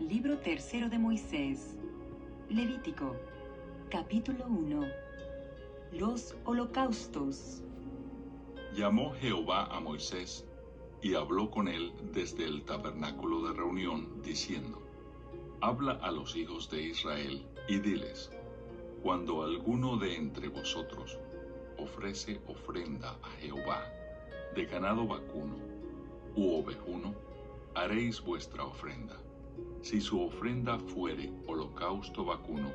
Libro tercero de Moisés. Levítico, capítulo 1. Los holocaustos. Llamó Jehová a Moisés y habló con él desde el tabernáculo de reunión, diciendo: Habla a los hijos de Israel y diles: Cuando alguno de entre vosotros ofrece ofrenda a Jehová de ganado vacuno u ovejuno, haréis vuestra ofrenda. Si su ofrenda fuere holocausto vacuno,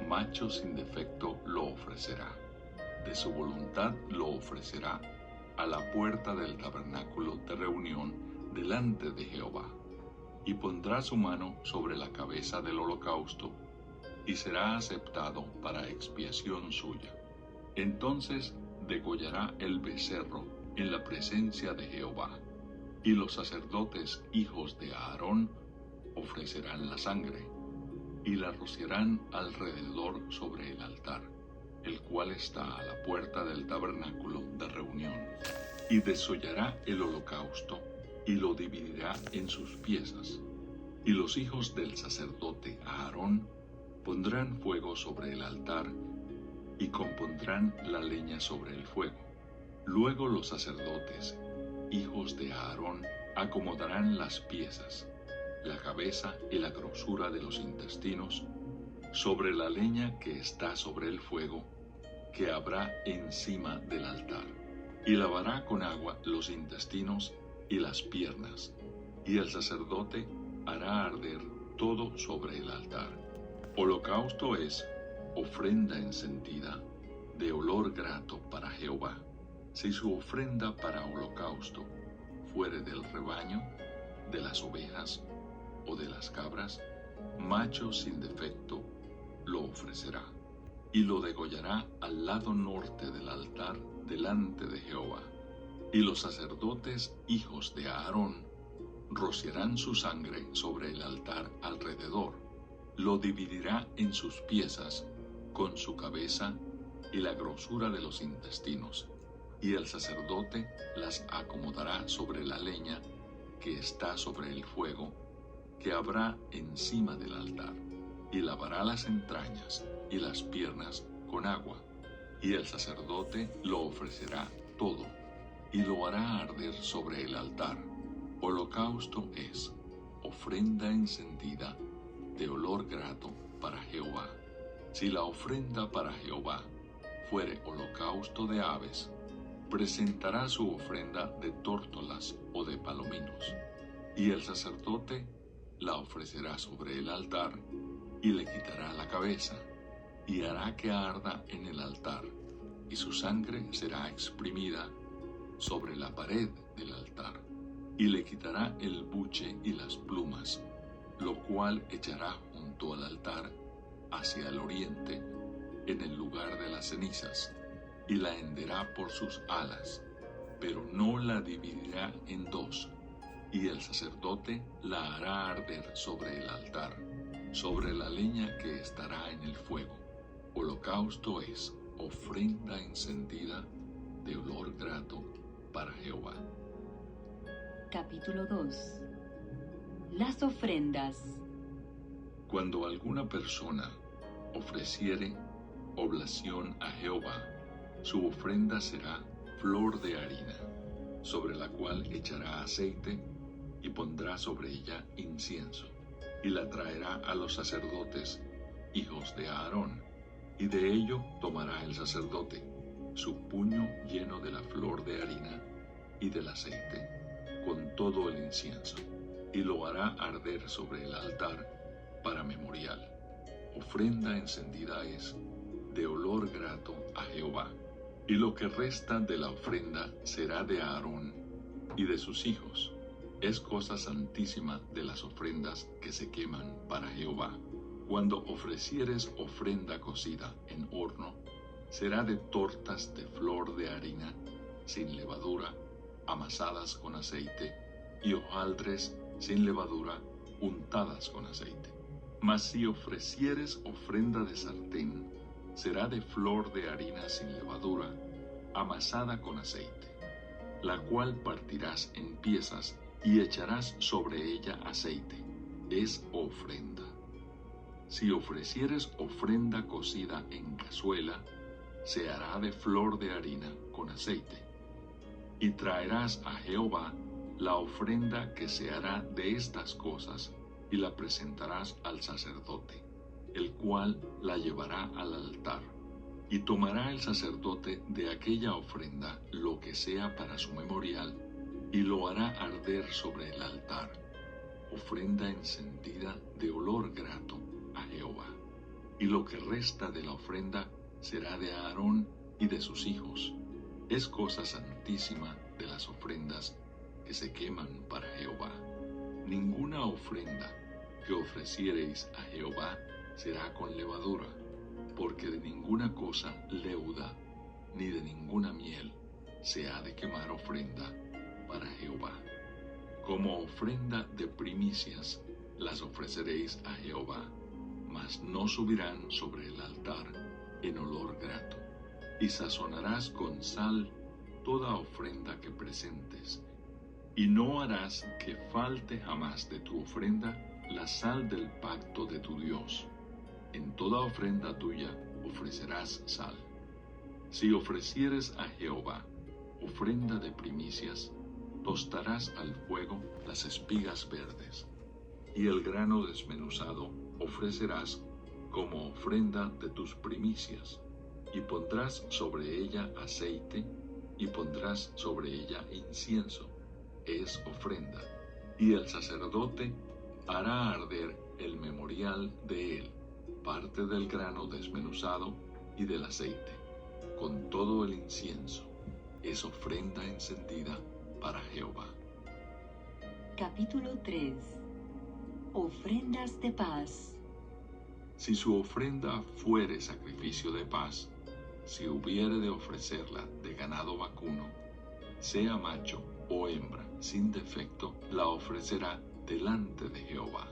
macho sin defecto lo ofrecerá. De su voluntad lo ofrecerá a la puerta del tabernáculo de reunión delante de Jehová, y pondrá su mano sobre la cabeza del holocausto, y será aceptado para expiación suya. Entonces degollará el becerro en la presencia de Jehová, y los sacerdotes hijos de Aarón ofrecerán la sangre, y la rociarán alrededor sobre el altar, el cual está a la puerta del tabernáculo de reunión, y desollará el holocausto, y lo dividirá en sus piezas. Y los hijos del sacerdote Aarón pondrán fuego sobre el altar, y compondrán la leña sobre el fuego. Luego los sacerdotes, hijos de Aarón, acomodarán las piezas, la cabeza y la grosura de los intestinos, sobre la leña que está sobre el fuego, que habrá encima del altar, y lavará con agua los intestinos y las piernas, y el sacerdote hará arder todo sobre el altar. Holocausto es ofrenda encendida de olor grato para Jehová. Si su ofrenda para holocausto fuere del rebaño, de las ovejas o de las cabras, macho sin defecto lo ofrecerá, y lo degollará al lado norte del altar delante de Jehová. Y los sacerdotes hijos de Aarón rociarán su sangre sobre el altar alrededor, lo dividirá en sus piezas con su cabeza y la grosura de los intestinos, y el sacerdote las acomodará sobre la leña que está sobre el fuego, que habrá encima del altar, y lavará las entrañas y las piernas con agua, y el sacerdote lo ofrecerá todo, y lo hará arder sobre el altar. Holocausto es ofrenda encendida de olor grato para Jehová. Si la ofrenda para Jehová fuere holocausto de aves, presentará su ofrenda de tórtolas o de palominos, y el sacerdote la ofrecerá sobre el altar, y le quitará la cabeza, y hará que arda en el altar, y su sangre será exprimida sobre la pared del altar, y le quitará el buche y las plumas, lo cual echará junto al altar hacia el oriente, en el lugar de las cenizas, y la henderá por sus alas, pero no la dividirá en dos, y el sacerdote la hará arder sobre el altar, sobre la leña que estará en el fuego. Holocausto es ofrenda encendida de olor grato para Jehová. Capítulo 2. Las ofrendas. Cuando alguna persona ofreciere oblación a Jehová, su ofrenda será flor de harina, sobre la cual echará aceite y pondrá sobre ella incienso, y la traerá a los sacerdotes, hijos de Aarón, y de ello tomará el sacerdote su puño lleno de la flor de harina y del aceite, con todo el incienso, y lo hará arder sobre el altar para memorial. Ofrenda encendida es de olor grato a Jehová. Y lo que resta de la ofrenda será de Aarón y de sus hijos. Es cosa santísima de las ofrendas que se queman para Jehová. Cuando ofrecieres ofrenda cocida en horno, será de tortas de flor de harina, sin levadura, amasadas con aceite, y hojaldres sin levadura, untadas con aceite. Mas si ofrecieres ofrenda de sartén, será de flor de harina sin levadura, amasada con aceite, la cual partirás en piezas y echarás sobre ella aceite, es ofrenda. Si ofrecieres ofrenda cocida en cazuela, se hará de flor de harina con aceite. Y traerás a Jehová la ofrenda que se hará de estas cosas, y la presentarás al sacerdote, el cual la llevará al altar. Y tomará el sacerdote de aquella ofrenda lo que sea para su memorial, y lo hará arder sobre el altar, ofrenda encendida de olor grato a Jehová. Y lo que resta de la ofrenda será de Aarón y de sus hijos. Es cosa santísima de las ofrendas que se queman para Jehová. Ninguna ofrenda que ofreciereis a Jehová será con levadura, porque de ninguna cosa leuda, ni de ninguna miel, se ha de quemar ofrenda para Jehová. Como ofrenda de primicias las ofreceréis a Jehová, mas no subirán sobre el altar en olor grato. Y sazonarás con sal toda ofrenda que presentes, y no harás que falte jamás de tu ofrenda la sal del pacto de tu Dios. En toda ofrenda tuya ofrecerás sal. Si ofrecieres a Jehová ofrenda de primicias, tostarás al fuego las espigas verdes, y el grano desmenuzado ofrecerás como ofrenda de tus primicias, y pondrás sobre ella aceite, y pondrás sobre ella incienso, es ofrenda, y el sacerdote hará arder el memorial de él, parte del grano desmenuzado y del aceite, con todo el incienso, es ofrenda encendida para Jehová. Capítulo 3. Ofrendas de paz. Si su ofrenda fuere sacrificio de paz, si hubiere de ofrecerla de ganado vacuno, sea macho o hembra sin defecto, la ofrecerá delante de Jehová.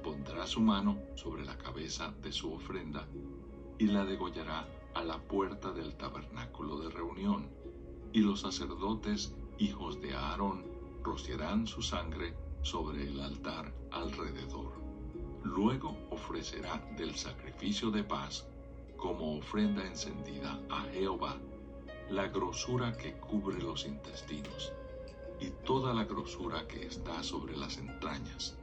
Pondrá su mano sobre la cabeza de su ofrenda y la degollará a la puerta del tabernáculo de reunión, y los sacerdotes, hijos de Aarón, rociarán su sangre sobre el altar alrededor. Luego ofrecerá del sacrificio de paz como ofrenda encendida a Jehová la grosura que cubre los intestinos, y toda la grosura que está sobre las entrañas,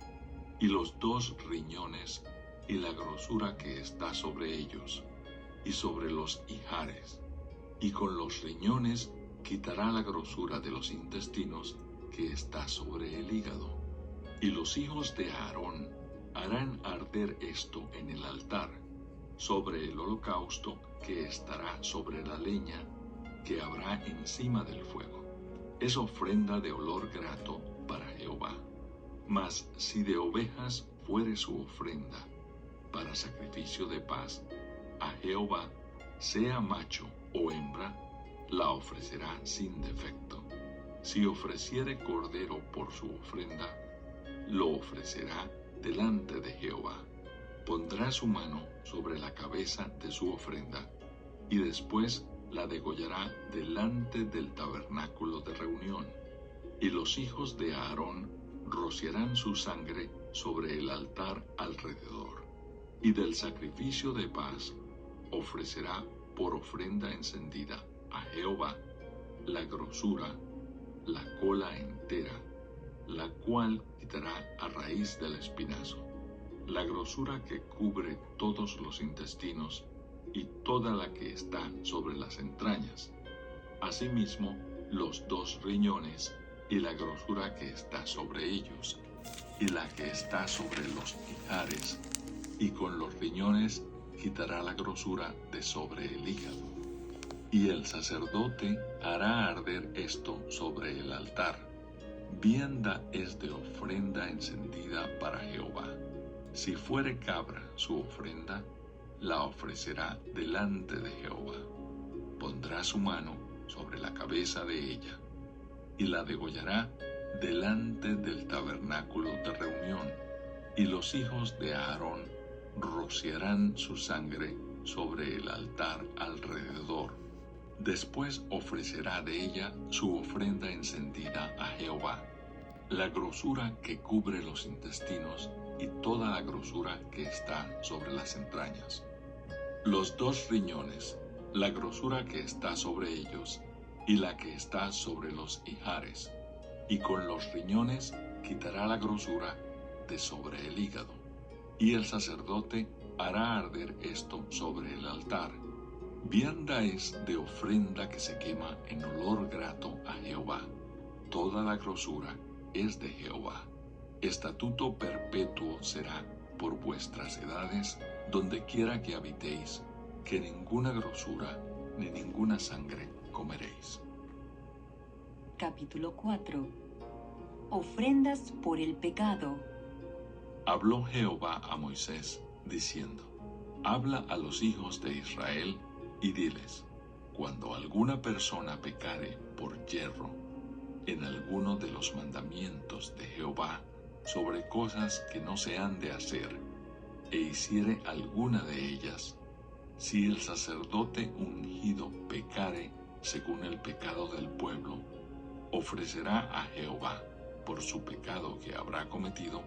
y los 2 riñones, y la grosura que está sobre ellos, y sobre los ijares, y con los riñones quitará la grosura de los intestinos que está sobre el hígado. Y los hijos de Aarón harán arder esto en el altar, sobre el holocausto que estará sobre la leña que habrá encima del fuego. Es ofrenda de olor grato para Jehová. Mas si de ovejas fuere su ofrenda para sacrificio de paz a Jehová, sea macho o hembra, la ofrecerá sin defecto. Si ofreciere cordero por su ofrenda, lo ofrecerá delante de Jehová. Pondrá su mano sobre la cabeza de su ofrenda, y después la degollará delante del tabernáculo de reunión. Y los hijos de Aarón rociarán su sangre sobre el altar alrededor. Y del sacrificio de paz ofrecerá por ofrenda encendida a Jehová la grosura, la cola entera, la cual quitará a raíz del espinazo, la grosura que cubre todos los intestinos y toda la que está sobre las entrañas, asimismo los 2 riñones y la grosura que está sobre ellos, y la que está sobre los ijares, y con los riñones quitará la grosura de sobre el hígado. Y el sacerdote hará arder esto sobre el altar. Vianda es de ofrenda encendida para Jehová. Si fuere cabra su ofrenda, la ofrecerá delante de Jehová. Pondrá su mano sobre la cabeza de ella, y la degollará delante del tabernáculo de reunión, y los hijos de Aarón rociarán su sangre sobre el altar alrededor. Después ofrecerá de ella su ofrenda encendida a Jehová, la grosura que cubre los intestinos y toda la grosura que está sobre las entrañas. Los 2 riñones, la grosura que está sobre ellos y la que está sobre los ijares, y con los riñones quitará la grosura de sobre el hígado, y el sacerdote hará arder esto sobre el altar. Vianda es de ofrenda que se quema en olor grato a Jehová. Toda la grosura es de Jehová. Estatuto perpetuo será por vuestras edades, donde quiera que habitéis, que ninguna grosura ni ninguna sangre comeréis. Capítulo 4. Ofrendas por el pecado. Habló Jehová a Moisés, diciendo: Habla a los hijos de Israel y diles: cuando alguna persona pecare por yerro en alguno de los mandamientos de Jehová sobre cosas que no se han de hacer, e hiciere alguna de ellas, si el sacerdote ungido pecare según el pecado del pueblo, ofrecerá a Jehová, por su pecado que habrá cometido,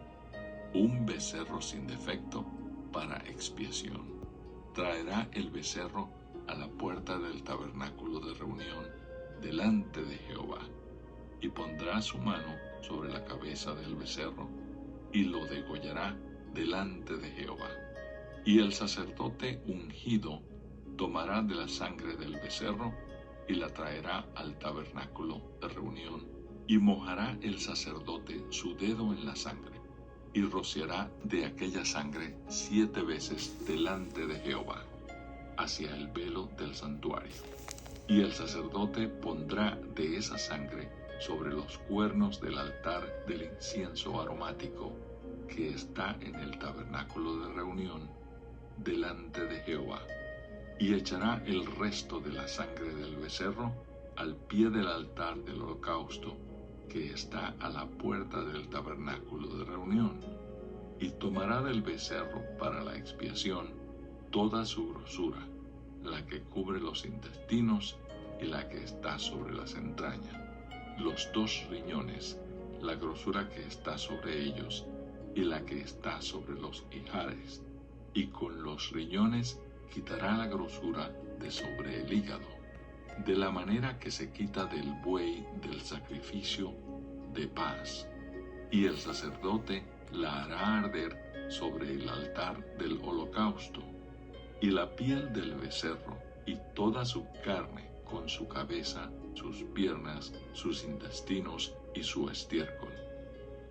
un becerro sin defecto para expiación. Traerá el becerro a la puerta del tabernáculo de reunión delante de Jehová, y pondrá su mano sobre la cabeza del becerro, y lo degollará delante de Jehová. Y el sacerdote ungido tomará de la sangre del becerro, y la traerá al tabernáculo de reunión, y mojará el sacerdote su dedo en la sangre, y rociará de aquella sangre 7 veces delante de Jehová, hacia el velo del santuario. Y el sacerdote pondrá de esa sangre sobre los cuernos del altar del incienso aromático que está en el tabernáculo de reunión delante de Jehová, y echará el resto de la sangre del becerro al pie del altar del holocausto que está a la puerta del tabernáculo de reunión, y tomará del becerro para la expiación toda su grosura, la que cubre los intestinos y la que está sobre las entrañas, los 2 riñones, la grosura que está sobre ellos y la que está sobre los ijares, y con los riñones quitará la grosura de sobre el hígado, de la manera que se quita del buey del sacrificio de paz, y el sacerdote la hará arder sobre el altar del holocausto, y la piel del becerro y toda su carne con su cabeza, sus piernas, sus intestinos y su estiércol.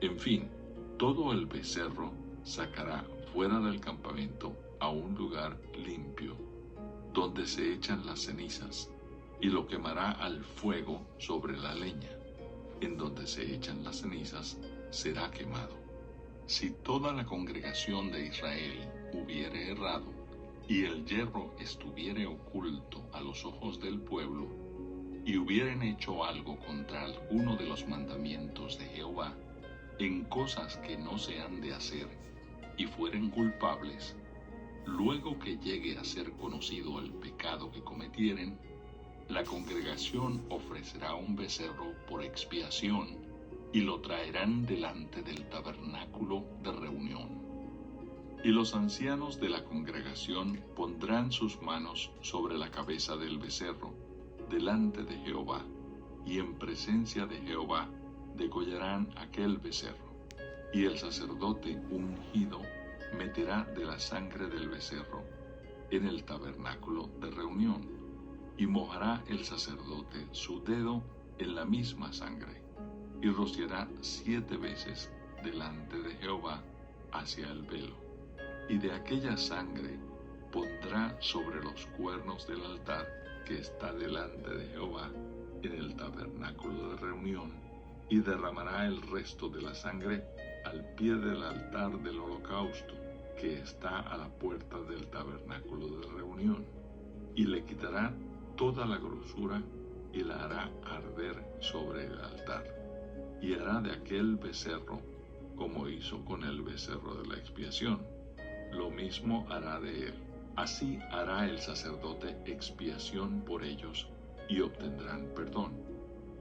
En fin, todo el becerro sacará fuera del campamento a un lugar limpio, donde se echan las cenizas, y lo quemará al fuego sobre la leña. En donde se echan las cenizas será quemado. Si toda la congregación de Israel hubiere errado, y el yerro estuviere oculto a los ojos del pueblo, y hubieren hecho algo contra alguno de los mandamientos de Jehová, en cosas que no se han de hacer, y fueren culpables, luego que llegue a ser conocido el pecado que cometieren, la congregación ofrecerá un becerro por expiación, y lo traerán delante del tabernáculo de reunión. Y los ancianos de la congregación pondrán sus manos sobre la cabeza del becerro, delante de Jehová, y en presencia de Jehová degollarán aquel becerro. Y el sacerdote ungido meterá de la sangre del becerro en el tabernáculo de reunión, y mojará el sacerdote su dedo en la misma sangre, y rociará 7 veces delante de Jehová hacia el velo, y de aquella sangre pondrá sobre los cuernos del altar que está delante de Jehová en el tabernáculo de reunión, y derramará el resto de la sangre al pie del altar del holocausto que está a la puerta del tabernáculo de reunión, y le quitará toda la grosura y la hará arder sobre el altar, y hará de aquel becerro como hizo con el becerro de la expiación, lo mismo hará de él. Así hará el sacerdote expiación por ellos, y obtendrán perdón.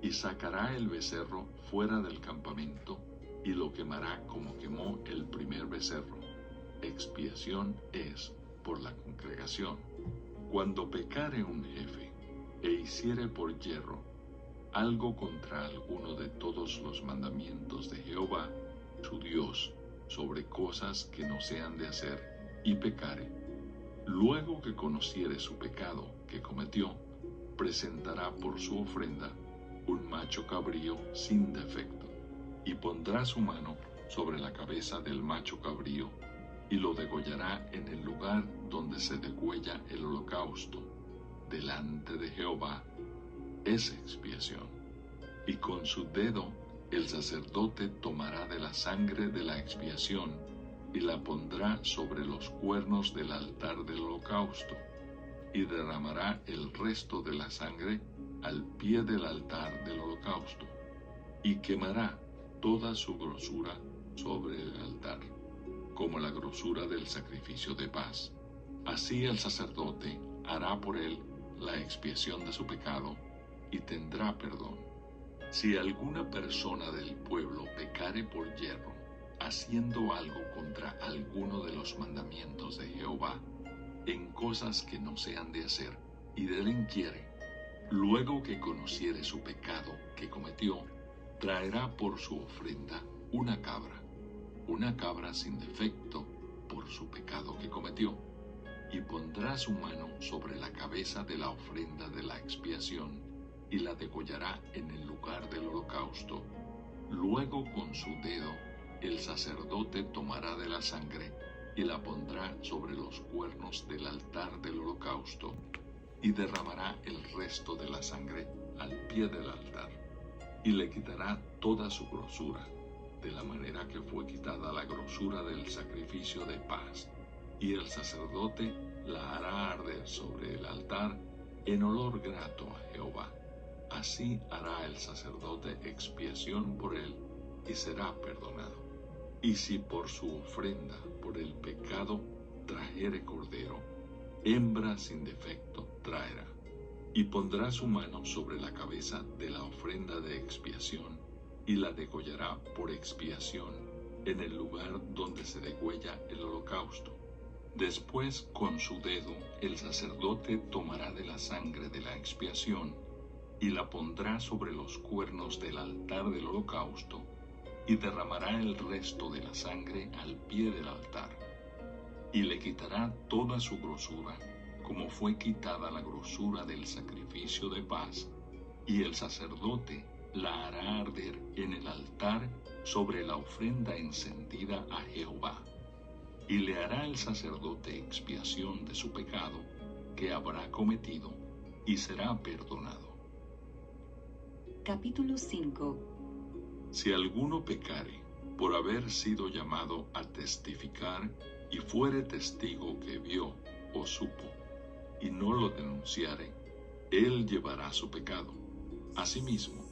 y sacará el becerro fuera del campamento, y lo quemará como quemó el primer becerro. Expiación es por la congregación. Cuando pecare un jefe, e hiciere por yerro algo contra alguno de todos los mandamientos de Jehová, su Dios, sobre cosas que no se han de hacer, y pecare, luego que conociere su pecado que cometió, presentará por su ofrenda un macho cabrío sin defecto, y pondrá su mano sobre la cabeza del macho cabrío, y lo degollará en el lugar donde se degüella el holocausto, delante de Jehová. Es expiación. Y con su dedo el sacerdote tomará de la sangre de la expiación, y la pondrá sobre los cuernos del altar del holocausto, y derramará el resto de la sangre al pie del altar del holocausto, y quemará toda su grosura sobre el altar, como la grosura del sacrificio de paz. Así el sacerdote hará por él la expiación de su pecado, y tendrá perdón. Si alguna persona del pueblo pecare por yerro, haciendo algo contra alguno de los mandamientos de Jehová, en cosas que no se han de hacer, y delinquiere, luego que conociere su pecado que cometió, traerá por su ofrenda una cabra sin defecto por su pecado que cometió, y pondrá su mano sobre la cabeza de la ofrenda de la expiación, y la degollará en el lugar del holocausto. Luego con su dedo el sacerdote tomará de la sangre, y la pondrá sobre los cuernos del altar del holocausto, y derramará el resto de la sangre al pie del altar, y le quitará toda su grosura, de la manera que fue quitada la grosura del sacrificio de paz, y el sacerdote la hará arder sobre el altar en olor grato a Jehová. Así hará el sacerdote expiación por él, y será perdonado. Y si por su ofrenda por el pecado trajere cordero, hembra sin defecto traerá, y pondrá su mano sobre la cabeza de la ofrenda de expiación, y la degollará por expiación en el lugar donde se degüella el holocausto. Después con su dedo el sacerdote tomará de la sangre de la expiación, y la pondrá sobre los cuernos del altar del holocausto, y derramará el resto de la sangre al pie del altar, y le quitará toda su grosura, como fue quitada la grosura del sacrificio de paz, y el sacerdote la hará arder en el altar sobre la ofrenda encendida a Jehová, y le hará el sacerdote expiación de su pecado que habrá cometido, y será perdonado. Capítulo 5. Si alguno pecare por haber sido llamado a testificar, y fuere testigo que vio o supo, y no lo denunciare, él llevará su pecado. Asimismo,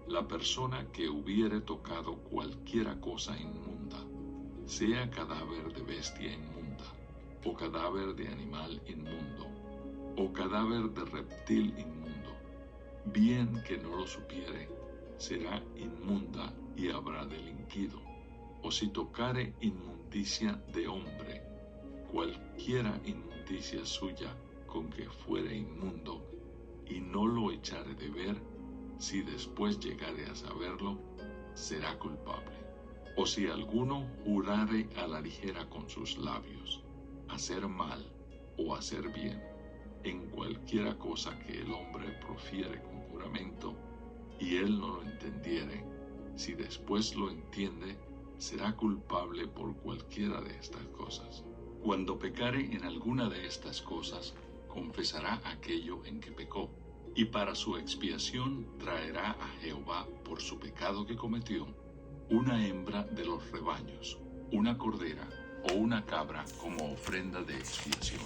la persona que hubiere tocado cualquiera cosa inmunda, sea cadáver de bestia inmunda, o cadáver de animal inmundo, o cadáver de reptil inmundo, bien que no lo supiere, será inmunda y habrá delinquido. O si tocare inmundicia de hombre, cualquiera inmundicia suya con que fuere inmundo, y no lo echare de ver, si después llegare a saberlo, será culpable. O si alguno jurare a la ligera con sus labios, hacer mal o hacer bien, en cualquiera cosa que el hombre profiere con juramento, y él no lo entendiere, si después lo entiende, será culpable por cualquiera de estas cosas. Cuando pecare en alguna de estas cosas, confesará aquello en que pecó, y para su expiación traerá a Jehová por su pecado que cometió una hembra de los rebaños, una cordera o una cabra como ofrenda de expiación,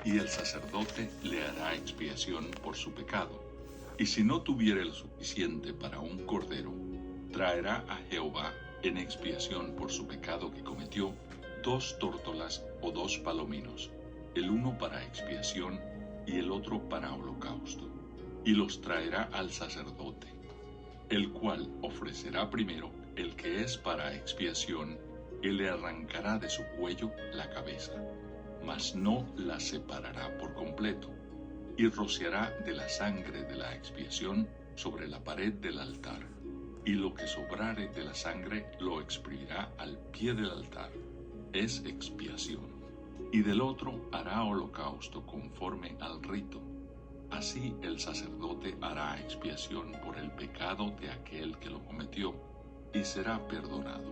y el sacerdote le hará expiación por su pecado. Y si no tuviere lo suficiente para un cordero, traerá a Jehová en expiación por su pecado que cometió 2 tórtolas o 2 palominos, el uno para expiación y el otro para holocausto, y los traerá al sacerdote, el cual ofrecerá primero el que es para expiación, y le arrancará de su cuello la cabeza, mas no la separará por completo, y rociará de la sangre de la expiación sobre la pared del altar, y lo que sobrare de la sangre lo exprimirá al pie del altar, es expiación. Y del otro hará holocausto conforme al rito. Así el sacerdote hará expiación por el pecado de aquel que lo cometió, y será perdonado.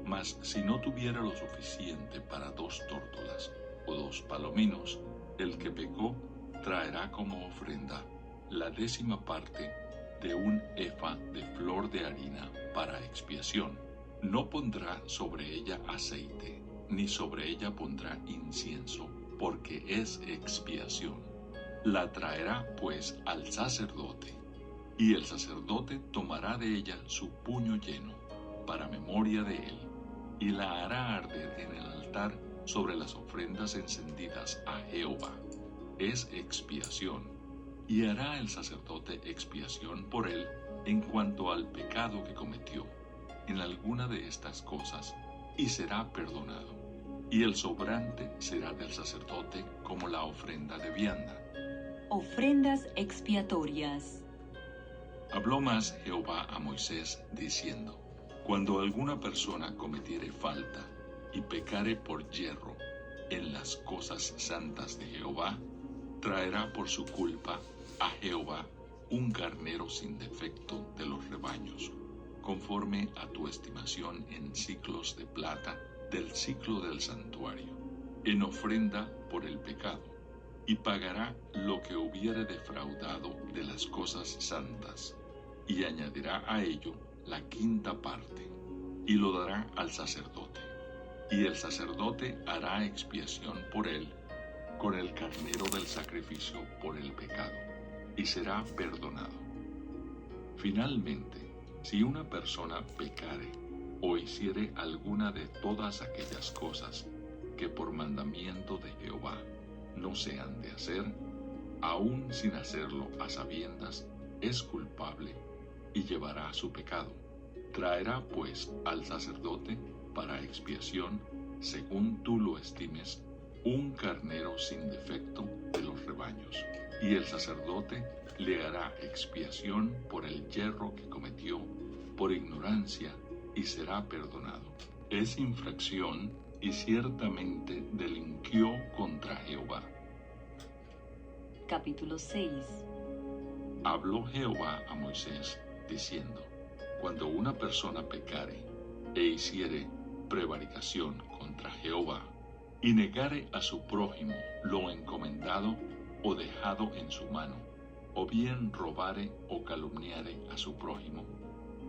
Mas si no tuviera lo suficiente para 2 tórtolas o 2 palominos, el que pecó traerá como ofrenda la 10ª parte de un efa de flor de harina para expiación. No pondrá sobre ella aceite, ni sobre ella pondrá incienso, porque es expiación. La traerá pues al sacerdote, y el sacerdote tomará de ella su puño lleno, para memoria de él, y la hará arder en el altar sobre las ofrendas encendidas a Jehová. Es expiación, y hará el sacerdote expiación por él en cuanto al pecado que cometió en alguna de estas cosas, y será perdonado. Y el sobrante será del sacerdote como la ofrenda de vianda. Ofrendas expiatorias. Habló más Jehová a Moisés, diciendo: Cuando alguna persona cometiere falta y pecare por yerro en las cosas santas de Jehová, traerá por su culpa a Jehová un carnero sin defecto de los rebaños, conforme a tu estimación en siclos de plata del siclo del santuario, en ofrenda por el pecado, y pagará lo que hubiere defraudado de las cosas santas, y añadirá a ello la 5ª parte, y lo dará al sacerdote. Y el sacerdote hará expiación por él con el carnero del sacrificio por el pecado, y será perdonado. Finalmente, si una persona pecare o hiciere alguna de todas aquellas cosas que por mandamiento de Jehová no se han de hacer, aun sin hacerlo a sabiendas, es culpable y llevará su pecado. Traerá pues al sacerdote para expiación, según tú lo estimes, un carnero sin defecto de los rebaños, y el sacerdote le hará expiación por el yerro que cometió por ignorancia, y será perdonado. Es infracción y ciertamente delinquió contra Jehová. Capítulo 6. Habló Jehová a Moisés, diciendo: Cuando una persona pecare e hiciere prevaricación contra Jehová, y negare a su prójimo lo encomendado o dejado en su mano, o bien robare o calumniare a su prójimo,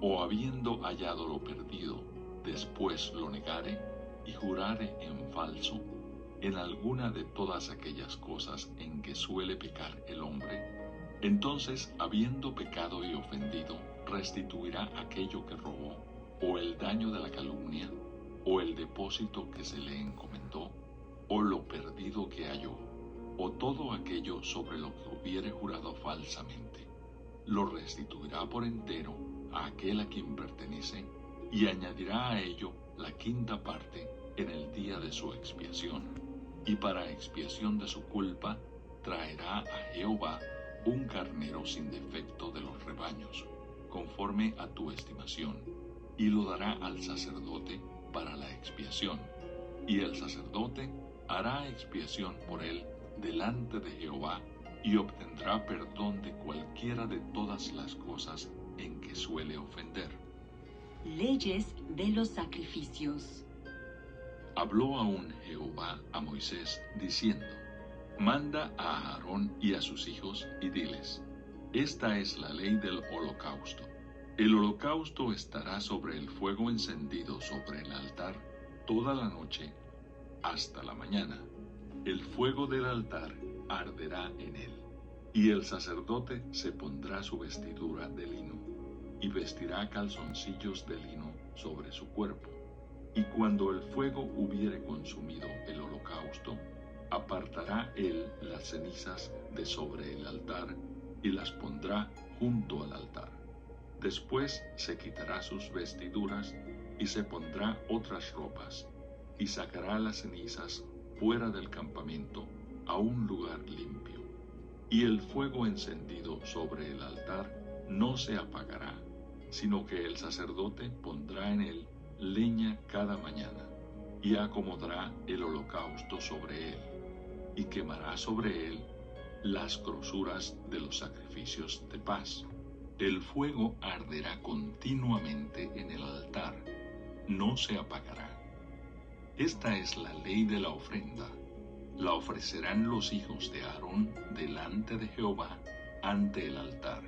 o habiendo hallado lo perdido, después lo negare y jurare en falso, en alguna de todas aquellas cosas en que suele pecar el hombre, entonces, habiendo pecado y ofendido, restituirá aquello que robó, o el daño de la calumnia, o el depósito que se le encomendó, o lo perdido que halló, o todo aquello sobre lo que hubiere jurado falsamente. Lo restituirá por entero a aquel a quien pertenece, y añadirá a ello la 5ª parte en el día de su expiación. Y para expiación de su culpa traerá a Jehová un carnero sin defecto de los rebaños, conforme a tu estimación, y lo dará al sacerdote para la expiación. Y el sacerdote hará expiación por él delante de Jehová, y obtendrá perdón de cualquiera de todas las cosas en que suele ofender. Leyes de los sacrificios. Habló aún Jehová a Moisés, diciendo: Manda a Aarón y a sus hijos, y diles: Esta es la ley del holocausto. El holocausto estará sobre el fuego encendido sobre el altar toda la noche hasta la mañana. El fuego del altar arderá en él, y el sacerdote se pondrá su vestidura de lino, y vestirá calzoncillos de lino sobre su cuerpo. Y cuando el fuego hubiere consumido el holocausto, apartará él las cenizas de sobre el altar, y las pondrá junto al altar. Después se quitará sus vestiduras y se pondrá otras ropas, y sacará las cenizas fuera del campamento a un lugar limpio. Y el fuego encendido sobre el altar no se apagará, sino que el sacerdote pondrá en él leña cada mañana, y acomodará el holocausto sobre él, y quemará sobre él las grosuras de los sacrificios de paz. El fuego arderá continuamente en el altar, no se apagará. Esta es la ley de la ofrenda. La ofrecerán los hijos de Aarón delante de Jehová ante el altar,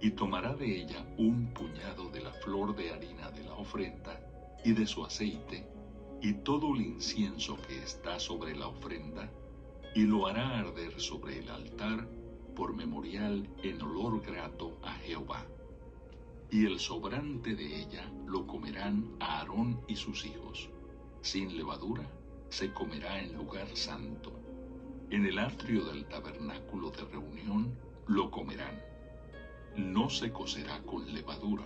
y tomará de ella un puñado de la flor de harina de la ofrenda y de su aceite, y todo el incienso que está sobre la ofrenda, y lo hará arder sobre el altar por memorial en olor grato a Jehová. Y el sobrante de ella lo comerán Aarón y sus hijos. Sin levadura se comerá en lugar santo. En el atrio del tabernáculo de reunión lo comerán. No se cocerá con levadura.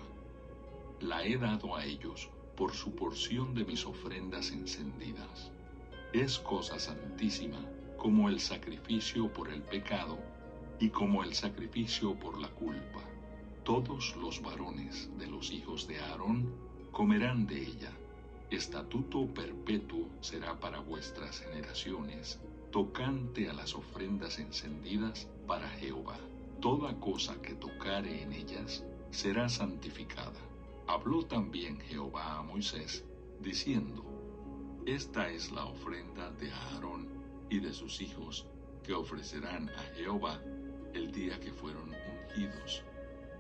La he dado a ellos por su porción de mis ofrendas encendidas. Es cosa santísima como el sacrificio por el pecado y como el sacrificio por la culpa. Todos los varones de los hijos de Aarón comerán de ella. Estatuto perpetuo será para vuestras generaciones, tocante a las ofrendas encendidas para Jehová. Toda cosa que tocare en ellas será santificada. Habló también Jehová a Moisés, diciendo: Esta es la ofrenda de Aarón y de sus hijos que ofrecerán a Jehová el día que fueron ungidos.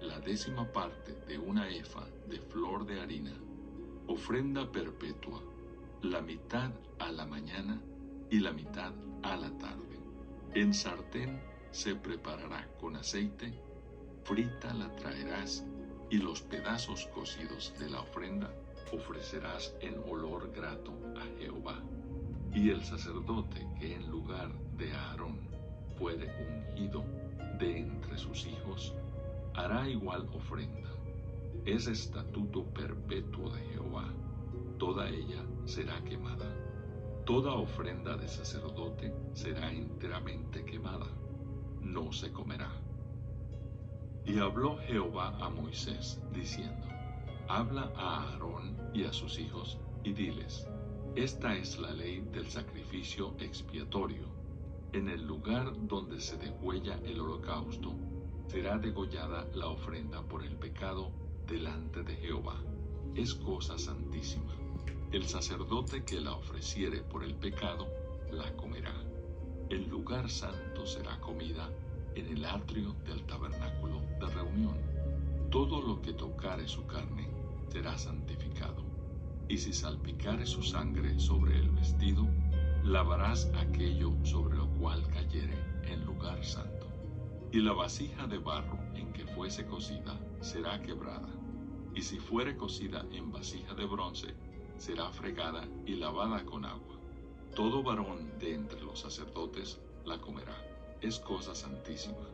La 10ª parte de una efa de flor de harina, ofrenda perpetua, la mitad a la mañana y la mitad a la tarde. En sartén se preparará con aceite, frita la traerás, y los pedazos cocidos de la ofrenda ofrecerás en olor grato a Jehová. Y el sacerdote que en lugar de Aarón fuere ungido de entre sus hijos, hará igual ofrenda. Es estatuto perpetuo de Jehová. Toda ella será quemada. Toda ofrenda de sacerdote será enteramente quemada. No se comerá. Y habló Jehová a Moisés, diciendo: Habla a Aarón y a sus hijos, y diles: Esta es la ley del sacrificio expiatorio. En el lugar donde se degüella el holocausto, será degollada la ofrenda por el pecado delante de Jehová. Es cosa santísima. El sacerdote que la ofreciere por el pecado, la comerá. El lugar santo será comida en el atrio del tabernáculo de reunión. Todo lo que tocare su carne será santificado. Y si salpicare su sangre sobre el vestido, lavarás aquello sobre lo cual cayere en lugar santo. Y la vasija de barro en que fuese cocida será quebrada, y si fuere cocida en vasija de bronce, será fregada y lavada con agua. Todo varón de entre los sacerdotes la comerá. Es cosa santísima.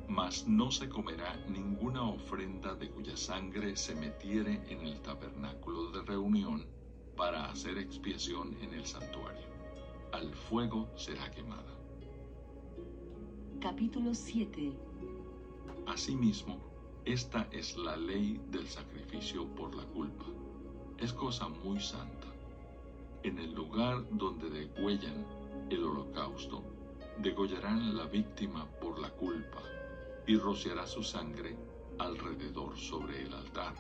Mas no se comerá ninguna ofrenda de cuya sangre se metiere en el tabernáculo de reunión para hacer expiación en el santuario. Al fuego será quemada. Capítulo 7. Asimismo, esta es la ley del sacrificio por la culpa. Es cosa muy santa. En el lugar donde degüellan el holocausto, degollarán la víctima por la culpa, y rociará su sangre alrededor sobre el altar,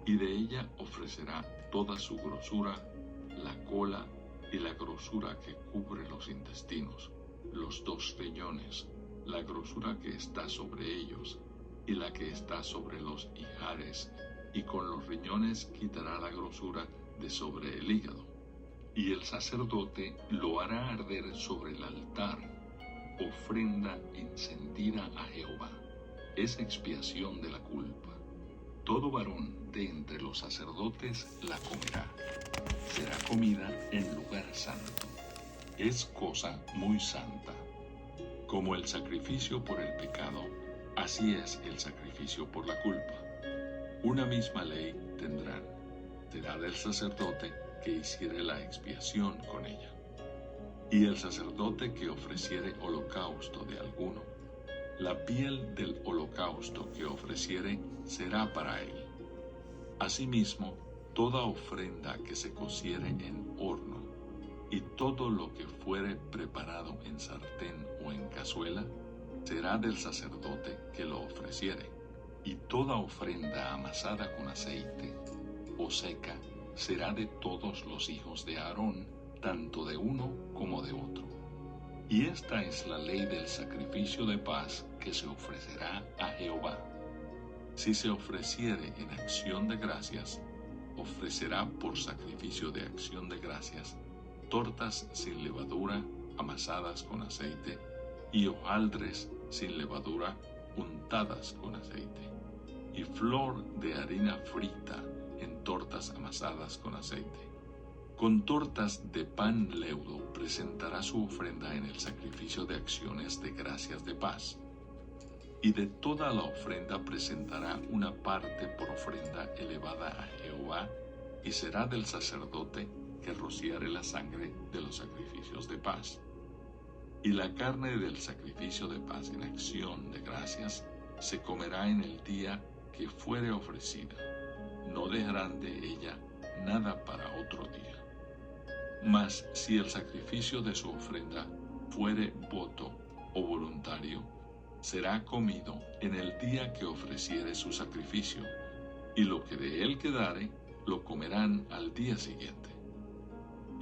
y de ella ofrecerá toda su grosura, la cola y la grosura que cubre los intestinos, los 2 riñones, la grosura que está sobre ellos, y la que está sobre los ijares, y con los riñones quitará la grosura de sobre el hígado. Y el sacerdote lo hará arder sobre el altar, ofrenda encendida a Jehová. Es expiación de la culpa. Todo varón de entre los sacerdotes la comerá. Será comida en lugar santo. Es cosa muy santa. Como el sacrificio por el pecado, así es el sacrificio por la culpa. Una misma ley tendrán. Será del sacerdote que hiciere la expiación con ella. Y el sacerdote que ofreciere holocausto de alguno, la piel del holocausto que ofreciere será para él. Asimismo, toda ofrenda que se cociere en horno, y todo lo que fuere preparado en sartén o en cazuela, será del sacerdote que lo ofreciere. Y toda ofrenda amasada con aceite o seca será de todos los hijos de Aarón, tanto de uno como de otro. Y esta es la ley del sacrificio de paz que se ofrecerá a Jehová. Si se ofreciere en acción de gracias, ofrecerá por sacrificio de acción de gracias tortas sin levadura amasadas con aceite y hojaldres sin levadura untadas con aceite, y flor de harina frita en tortas amasadas con aceite. Con tortas de pan leudo presentará su ofrenda en el sacrificio de acciones de gracias de paz. Y de toda la ofrenda presentará una parte por ofrenda elevada a Jehová, y será del sacerdote que rociare la sangre de los sacrificios de paz. Y la carne del sacrificio de paz en acción de gracias se comerá en el día que fuere ofrecida. No dejarán de ella nada para otro día. Mas si el sacrificio de su ofrenda fuere voto o voluntario, será comido en el día que ofreciere su sacrificio, y lo que de él quedare, lo comerán al día siguiente.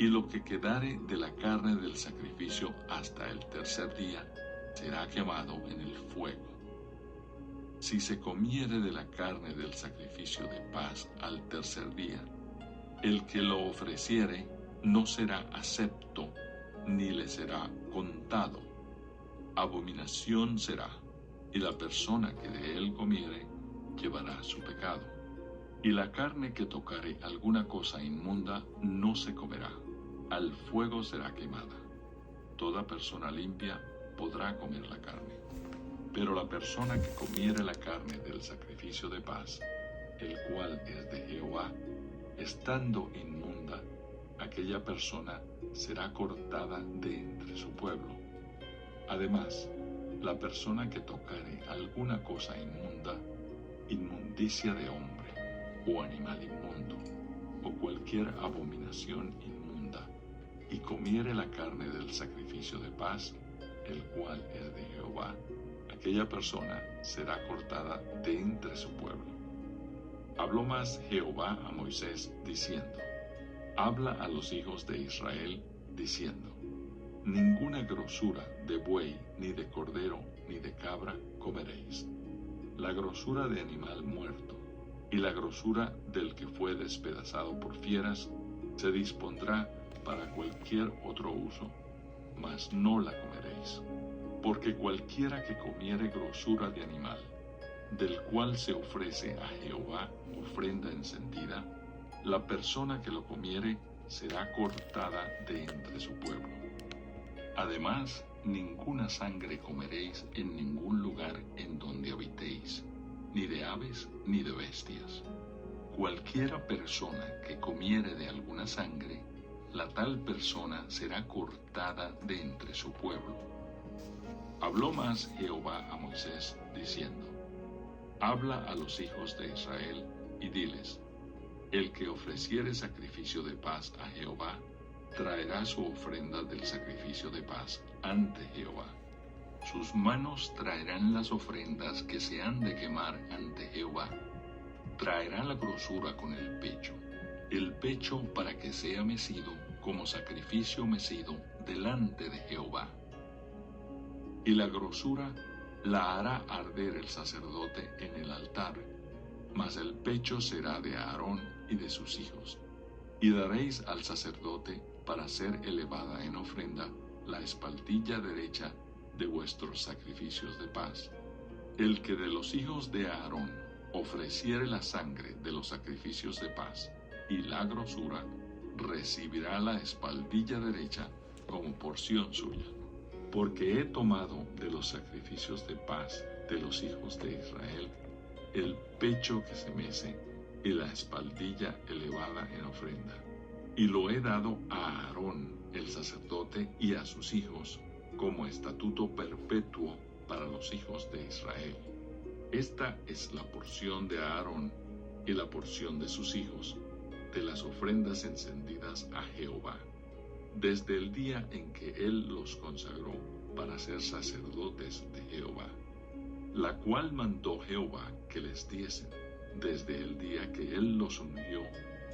Y lo que quedare de la carne del sacrificio hasta el tercer día, será quemado en el fuego. Si se comiere de la carne del sacrificio de paz al tercer día, el que lo ofreciere no será acepto, ni le será contado. Abominación será, y la persona que de él comiere llevará su pecado. Y la carne que tocare alguna cosa inmunda no se comerá, al fuego será quemada. Toda persona limpia podrá comer la carne. Pero la persona que comiere la carne del sacrificio de paz, el cual es de Jehová, estando inmunda, aquella persona será cortada de entre su pueblo. Además, la persona que tocare alguna cosa inmunda, inmundicia de hombre, o animal inmundo, o cualquier abominación inmunda, y comiere la carne del sacrificio de paz, el cual es de Jehová, aquella persona será cortada de entre su pueblo. Habló más Jehová a Moisés, diciendo: Habla a los hijos de Israel, diciendo: Ninguna grosura de buey, ni de cordero, ni de cabra comeréis. La grosura de animal muerto, y la grosura del que fue despedazado por fieras, se dispondrá para cualquier otro uso, mas no la comeréis. Porque cualquiera que comiere grosura de animal, del cual se ofrece a Jehová ofrenda encendida, la persona que lo comiere será cortada de entre su pueblo. Además, ninguna sangre comeréis en ningún lugar en donde habitéis, ni de aves ni de bestias. Cualquiera persona que comiere de alguna sangre, la tal persona será cortada de entre su pueblo. Habló más Jehová a Moisés, diciendo: Habla a los hijos de Israel, y diles: El que ofreciere sacrificio de paz a Jehová, traerá su ofrenda del sacrificio de paz ante Jehová. Sus manos traerán las ofrendas que se han de quemar ante Jehová. Traerá la grosura con el pecho para que sea mecido como sacrificio mecido delante de Jehová. Y la grosura la hará arder el sacerdote en el altar, mas el pecho será de Aarón y de sus hijos. Y daréis al sacerdote para ser elevada en ofrenda la espaldilla derecha de vuestros sacrificios de paz. El que de los hijos de Aarón ofreciere la sangre de los sacrificios de paz y la grosura, recibirá la espaldilla derecha como porción suya. Porque he tomado de los sacrificios de paz de los hijos de Israel el pecho que se mece y la espaldilla elevada en ofrenda. Y lo he dado a Aarón, el sacerdote, y a sus hijos, como estatuto perpetuo para los hijos de Israel. Esta es la porción de Aarón y la porción de sus hijos, de las ofrendas encendidas a Jehová, desde el día en que él los consagró para ser sacerdotes de Jehová, la cual mandó Jehová que les diesen, desde el día que él los ungió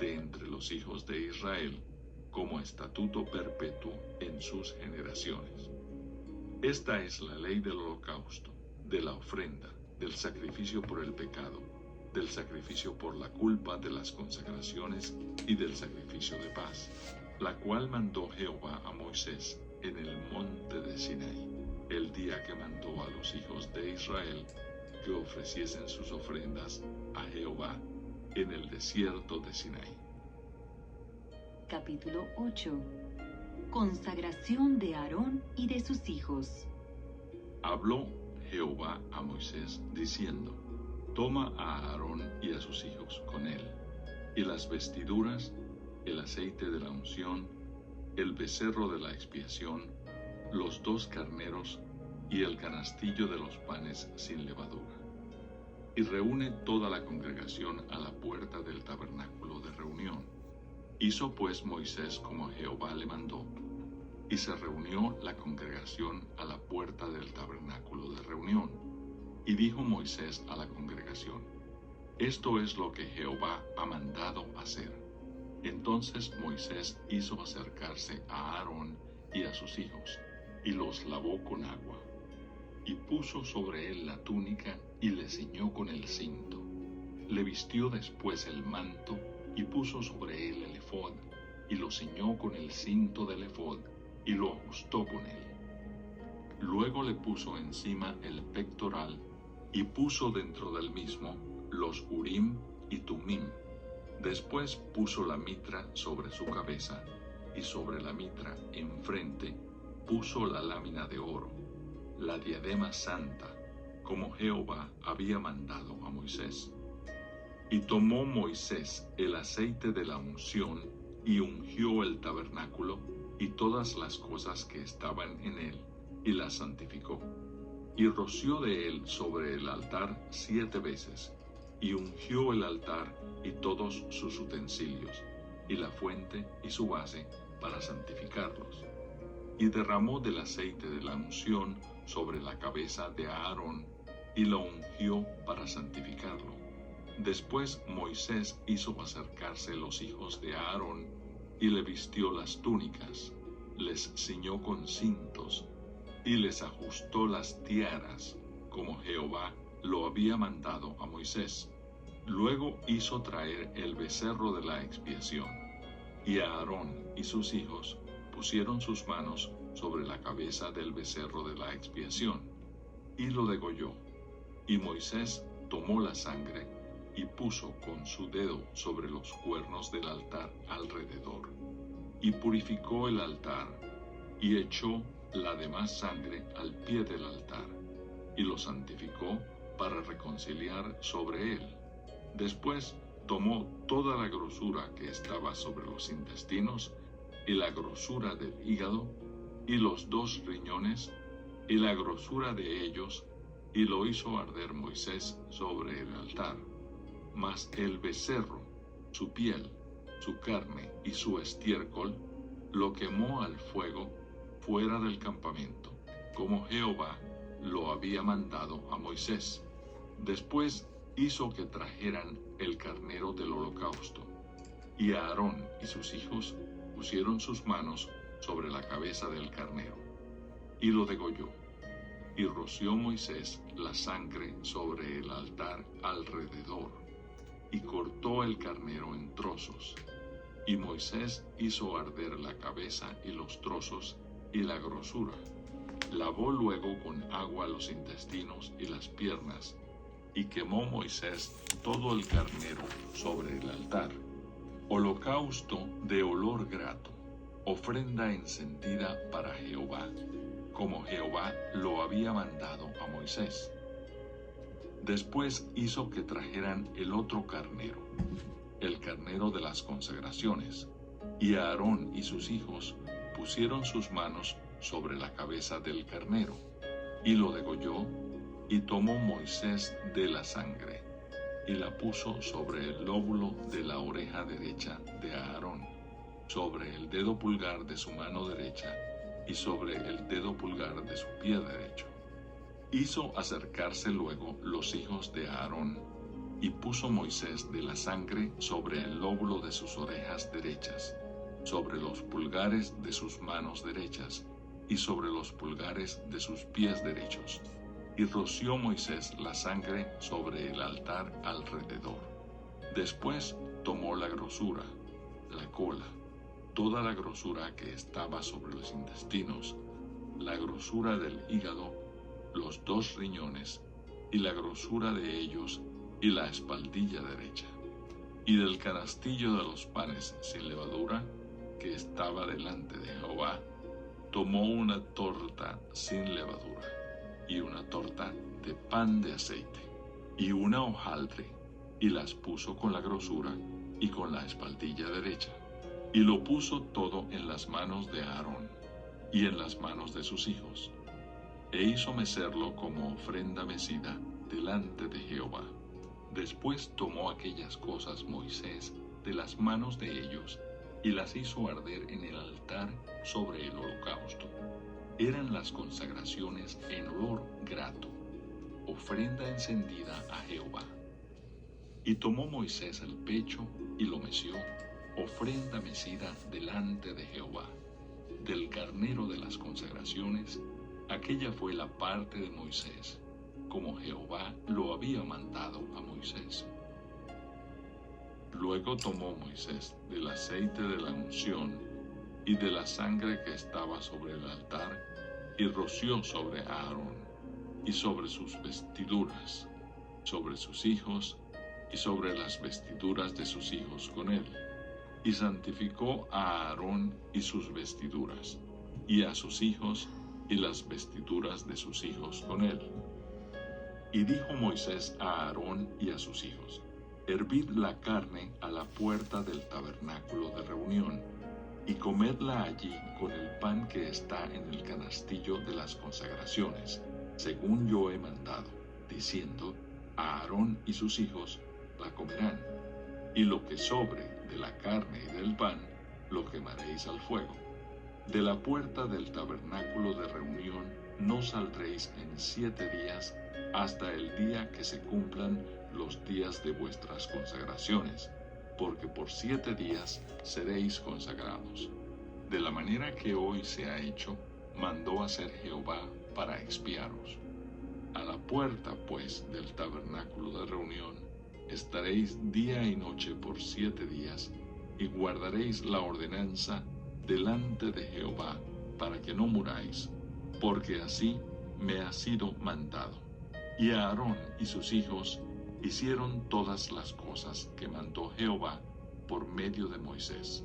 de entre los hijos de Israel, como estatuto perpetuo en sus generaciones. Esta es la ley del holocausto, de la ofrenda, del sacrificio por el pecado, del sacrificio por la culpa, de las consagraciones y del sacrificio de paz, la cual mandó Jehová a Moisés en el monte de Sinaí, el día que mandó a los hijos de Israel que ofreciesen sus ofrendas a Jehová en el desierto de Sinaí. Capítulo 8. Consagración de Aarón y de sus hijos. Habló Jehová a Moisés diciendo: Toma a Aarón y a sus hijos con él, y las vestiduras, el aceite de la unción, el becerro de la expiación, los 2 carneros y el canastillo de los panes sin levadura. Y reúne toda la congregación a la puerta del tabernáculo de reunión. Hizo pues Moisés como Jehová le mandó, y se reunió la congregación a la puerta del tabernáculo de reunión. Y dijo Moisés a la congregación: Esto es lo que Jehová ha mandado hacer. Entonces Moisés hizo acercarse a Aarón y a sus hijos, y los lavó con agua, y puso sobre él la túnica, y le ciñó con el cinto. Le vistió después el manto, y puso sobre él el efod, y lo ciñó con el cinto del efod, y lo ajustó con él. Luego le puso encima el pectoral, y puso dentro del mismo los Urim y Tumim. Después puso la mitra sobre su cabeza, y sobre la mitra enfrente puso la lámina de oro, la diadema santa, como Jehová había mandado a Moisés. Y tomó Moisés el aceite de la unción, y ungió el tabernáculo y todas las cosas que estaban en él, y las santificó. Y roció de él sobre el altar 7 veces, y ungió el altar y todos sus utensilios, y la fuente y su base, para santificarlos. Y derramó del aceite de la unción sobre la cabeza de Aarón, y lo ungió para santificarlo. Después Moisés hizo acercarse los hijos de Aarón, y le vistió las túnicas, les ciñó con cintos, y les ajustó las tiaras, como Jehová lo había mandado a Moisés. Luego hizo traer el becerro de la expiación, y Aarón y sus hijos pusieron sus manos sobre la cabeza del becerro de la expiación, y lo degolló. Y Moisés tomó la sangre, y puso con su dedo sobre los cuernos del altar alrededor, y purificó el altar, y echó la demás sangre al pie del altar, y lo santificó para reconciliar sobre él. Después tomó toda la grosura que estaba sobre los intestinos, y la grosura del hígado, y los 2 riñones, y la grosura de ellos, y lo hizo arder Moisés sobre el altar. Mas el becerro, su piel, su carne y su estiércol, lo quemó al fuego fuera del campamento, como Jehová lo había mandado a Moisés. Después hizo que trajeran el carnero del holocausto, y Aarón y sus hijos pusieron sus manos sobre la cabeza del carnero, y lo degolló. Y roció Moisés la sangre sobre el altar alrededor, y cortó el carnero en trozos. Y Moisés hizo arder la cabeza y los trozos y la grosura. Lavó luego con agua los intestinos y las piernas, y quemó Moisés todo el carnero sobre el altar. Holocausto de olor grato, ofrenda encendida para Jehová, como Jehová lo había mandado a Moisés. Después hizo que trajeran el otro carnero, el carnero de las consagraciones, y Aarón y sus hijos pusieron sus manos sobre la cabeza del carnero, y lo degolló, y tomó Moisés de la sangre, y la puso sobre el lóbulo de la oreja derecha de Aarón, sobre el dedo pulgar de su mano derecha, y sobre el dedo pulgar de su pie derecho. Hizo acercarse luego los hijos de Aarón, y puso Moisés de la sangre sobre el lóbulo de sus orejas derechas, sobre los pulgares de sus manos derechas, y sobre los pulgares de sus pies derechos. Y roció Moisés la sangre sobre el altar alrededor. Después tomó la grosura, la cola, toda la grosura que estaba sobre los intestinos, la grosura del hígado, los 2 riñones, y la grosura de ellos, y la espaldilla derecha. Y del canastillo de los panes sin levadura, que estaba delante de Jehová, tomó una torta sin levadura, y una torta de pan de aceite, y una hojaldre, y las puso con la grosura y con la espaldilla derecha, y lo puso todo en las manos de Aarón, y en las manos de sus hijos, e hizo mecerlo como ofrenda mecida delante de Jehová. Después tomó aquellas cosas Moisés de las manos de ellos, y las hizo arder en el altar sobre el holocausto. Eran las consagraciones en olor grato, ofrenda encendida a Jehová. Y tomó Moisés el pecho y lo meció, ofrenda mecida delante de Jehová. Del carnero de las consagraciones, aquella fue la parte de Moisés, como Jehová lo había mandado a Moisés. Luego tomó Moisés del aceite de la unción y de la sangre que estaba sobre el altar, y roció sobre Aarón, y sobre sus vestiduras, sobre sus hijos, y sobre las vestiduras de sus hijos con él. Y santificó a Aarón y sus vestiduras, y a sus hijos, y las vestiduras de sus hijos con él. Y dijo Moisés a Aarón y a sus hijos: hervid la carne a la puerta del tabernáculo de reunión, y comedla allí con el pan que está en el canastillo de las consagraciones, según yo he mandado, diciendo: a Aarón y sus hijos la comerán, y lo que sobre de la carne y del pan lo quemaréis al fuego. De la puerta del tabernáculo de reunión no saldréis en 7 días, hasta el día que se cumplan los días de vuestras consagraciones, porque por 7 días seréis consagrados. De la manera que hoy se ha hecho, mandó hacer Jehová para expiaros. A la puerta, pues, del tabernáculo de reunión, estaréis día y noche por 7 días, y guardaréis la ordenanza delante de Jehová, para que no muráis, porque así me ha sido mandado. Y Aarón y sus hijos hicieron todas las cosas que mandó Jehová por medio de Moisés.